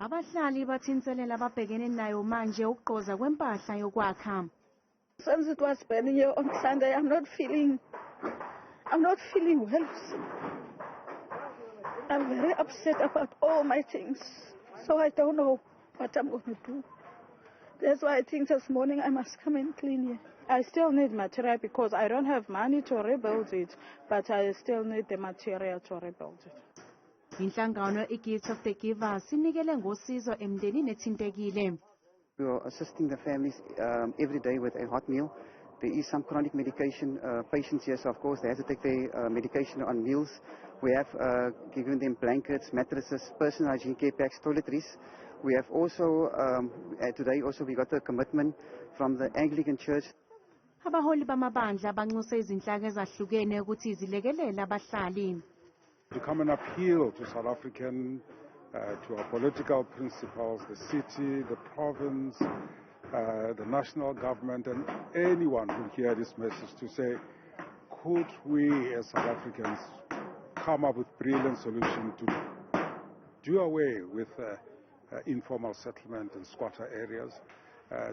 Abahlali bathi inselelo ababhekene nayo manje ukuqoza kwempahla yokwakha. Since it was burning here on Sunday, I'm not feeling well. I'm very upset about all my things. So I don't know what I'm going to do. That's why I think this morning I must come and clean here. I still need material because I don't have money to rebuild it, but I still need the material to rebuild it. Inhlangano iGift of the Giver sinikele ngosizo emndenini ethintekile. We are assisting the families every day with a hot meal. There is some chronic medication patients here, so of course they have to take their medication on meals. We have given them blankets, mattresses, personal hygiene care packs, toiletries. We have also, today also we got a commitment from the Anglican Church. Abaholi bamabandla banxuse izinhlaka ezahlukene ukuthi izilekelele abahlali. To come and appeal to South African, to our political principles, the city, the province, the national government, and anyone who hear this message to say, could we as South Africans come up with brilliant solutions to do away with informal settlement and squatter areas,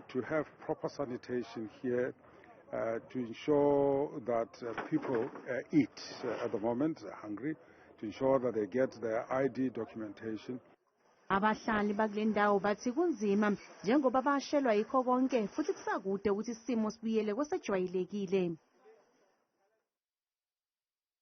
to have proper sanitation here, to ensure that people eat at the moment, they're hungry, to ensure that they get their ID documentation. Abahlali bakule ndawo bathi kunzima njengoba bashelwa yikho konke futhi kusakude ukuthi isimo sibuyele kwesejwayelekile.